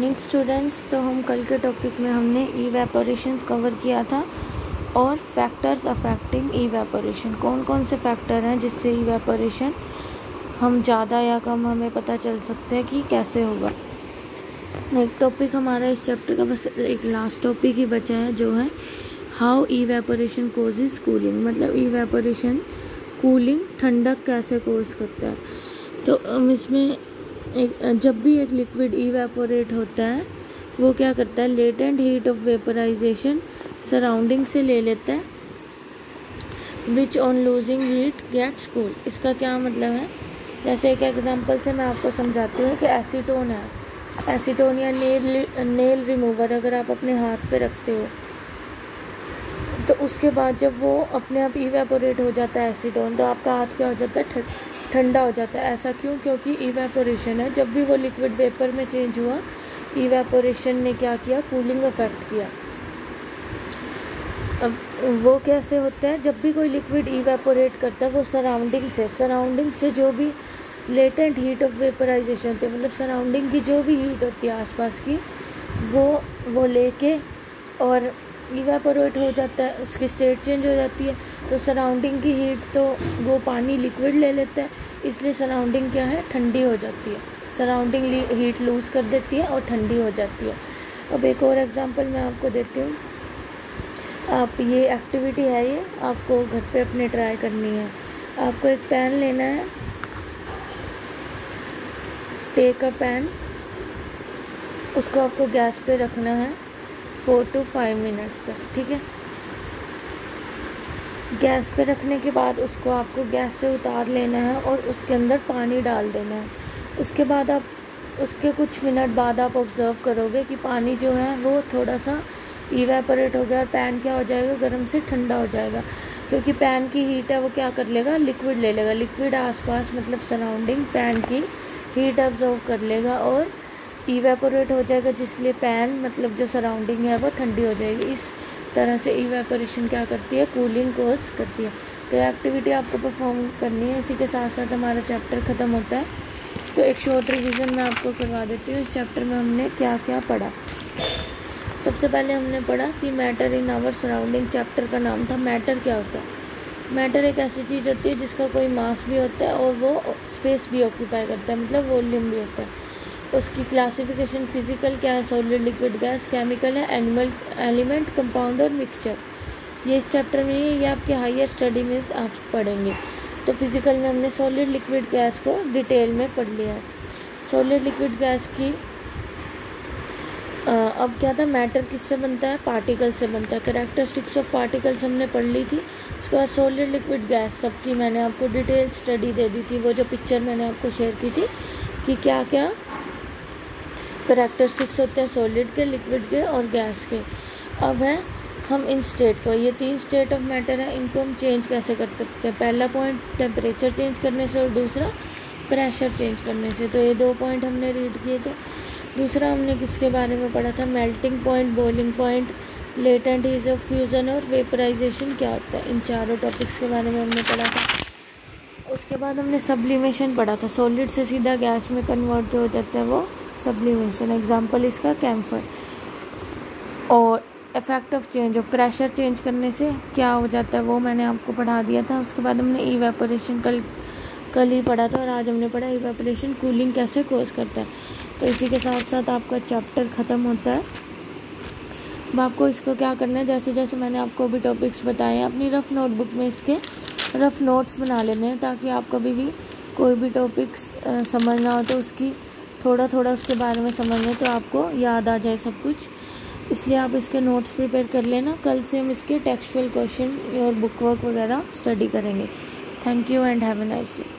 Morning students. तो हम कल के टॉपिक में हमने इवेपोरेशन कवर किया था और फैक्टर्स अफेक्टिंग इवेपोरेशन, कौन कौन से फैक्टर हैं जिससे इवेपोरेशन हम ज़्यादा या कम हमें पता चल सकता है कि कैसे होगा। एक टॉपिक हमारा इस चैप्टर का बस एक लास्ट टॉपिक ही बचा है जो है हाउ इवेपोरेशन कोजेज कूलिंग, मतलब इवेपोरेशन कूलिंग ठंडक कैसे कोज करता है। तो इसमें जब भी एक लिक्विड इवेपोरेट होता है वो क्या करता है, latent heat of vaporisation surrounding से ले लेता है, which on losing heat gets cool. इसका क्या मतलब है, जैसे एक एग्जांपल से मैं आपको समझाती हूँ कि एसीटोन है, एसीटोन या नेल रिमूवर अगर आप अपने हाथ पे रखते हो तो उसके बाद जब वो अपने आप इवेपोरेट हो जाता है एसीटोन, तो आपका हाथ क्या हो जाता है, ठंडा हो जाता है। ऐसा क्यों? क्योंकि इवेपोरेशन है, जब भी वो लिक्विड वेपर में चेंज हुआ इवेपोरेशन ने क्या किया, कूलिंग इफेक्ट किया। अब वो कैसे होता है, जब भी कोई लिक्विड इवेपोरेट करता है वो सराउंडिंग से जो भी लेटेंट हीट ऑफ वेपराइजेशन होती है, मतलब सराउंडिंग की जो भी हीट होती है आसपास की, वो लेके और इवेपोरेट हो जाता है, उसकी स्टेट चेंज हो जाती है। तो सराउंडिंग की हीट तो वो पानी लिक्विड ले लेता है, इसलिए सराउंडिंग क्या है, ठंडी हो जाती है। सराउंडिंग हीट लूज़ कर देती है और ठंडी हो जाती है। अब एक और एग्जांपल मैं आपको देती हूँ। आप ये एक्टिविटी है, ये आपको घर पे अपने ट्राई करनी है। आपको एक पैन लेना है, टेक अ पैन, उसको आपको गैस पे रखना है 4 to 5 मिनट्स तक, ठीक है। गैस पे रखने के बाद उसको आपको गैस से उतार लेना है और उसके अंदर पानी डाल देना है। उसके बाद आप उसके कुछ मिनट बाद आप ऑब्ज़र्व करोगे कि पानी जो है वो थोड़ा सा इवेपोरेट हो गया और पैन क्या हो जाएगा, गर्म से ठंडा हो जाएगा। क्योंकि पैन की हीट है वो क्या कर लेगा, लिक्विड ले लेगा, लिक्विड आसपास मतलब सराउंडिंग पैन की हीट ऑब्जर्व कर लेगा और इवेपोरेट हो जाएगा, जिसलिए पैन मतलब जो सराउंडिंग है वो ठंडी हो जाएगी। इस तरह से इवेपोरेशन क्या करती है, कूलिंग कोज करती है। तो एक्टिविटी आपको परफॉर्म करनी है। इसी के साथ साथ हमारा चैप्टर ख़त्म होता है। तो एक शॉर्ट रिवीजन मैं आपको करवा देती हूँ। इस चैप्टर में हमने क्या क्या पढ़ा। सबसे पहले हमने पढ़ा कि matter in our surrounding, chapter का नाम था मैटर क्या होता है। मैटर एक ऐसी चीज़ होती है जिसका कोई मास भी होता है और वो स्पेस भी ऑक्यूपाई करता है, मतलब वॉल्यूम भी होता है। उसकी क्लासिफिकेशन फिजिकल क्या है, सॉलिड, लिक्विड, गैस, केमिकल है, एनिमल, एलिमेंट, कंपाउंड और मिक्सचर। ये इस चैप्टर में ये आपके हायर स्टडी में आप पढ़ेंगे। तो फिजिकल में हमने सॉलिड लिक्विड गैस को डिटेल में पढ़ लिया है। सॉलिड लिक्विड गैस की अब क्या था, मैटर किससे बनता है, पार्टिकल से बनता है। कैरेक्टरिस्टिक्स ऑफ पार्टिकल्स हमने पढ़ ली थी। उसके बाद सॉलिड लिक्विड गैस सबकी मैंने आपको डिटेल स्टडी दे दी थी, वो जो पिक्चर मैंने आपको शेयर की थी कि क्या क्या कैरेक्टरिस्टिक्स होते हैं सॉलिड के, लिक्विड के और गैस के। अब है हम इन स्टेट को, ये 3 स्टेट ऑफ मैटर है, इनको हम चेंज कैसे कर सकते हैं। पहला पॉइंट टेम्परेचर चेंज करने से और दूसरा प्रेशर चेंज करने से। तो ये 2 पॉइंट हमने रीड किए थे। दूसरा हमने किसके बारे में पढ़ा था, melting point, boiling point, latent heat of fusion और वेपराइजेशन क्या होता है। इन चारों टॉपिक्स के बारे में हमने पढ़ा था। उसके बाद हमने सब्लिमेशन पढ़ा था, सॉलिड से सीधा गैस में कन्वर्ट जो हो जाता है वो सब्लिमेशन। एग्जाम्पल इसका कैम्फर। और effect of change of pressure change करने से क्या हो जाता है वो मैंने आपको पढ़ा दिया था। उसके बाद हमने इवेपोरेशन कल ही पढ़ा था और आज हमने पढ़ा इवेपोरेशन कूलिंग कैसे कोज करता है। तो इसी के साथ साथ आपका चैप्टर ख़त्म होता है। अब आपको इसको क्या करना है, जैसे जैसे मैंने आपको अभी टॉपिक्स बताए हैं अपनी रफ़ नोटबुक में इसके रफ़ नोट्स बना लेने हैं, ताकि आप कभी भी कोई भी टॉपिक्स समझना हो तो उसकी थोड़ा थोड़ा उसके बारे में समझना तो आपको याद आ जाए सब कुछ। इसलिए आप इसके नोट्स प्रिपेयर कर लेना। कल से हम इसके टेक्सचुअल क्वेश्चन और बुक वर्क वगैरह स्टडी करेंगे। Thank you and have a nice day.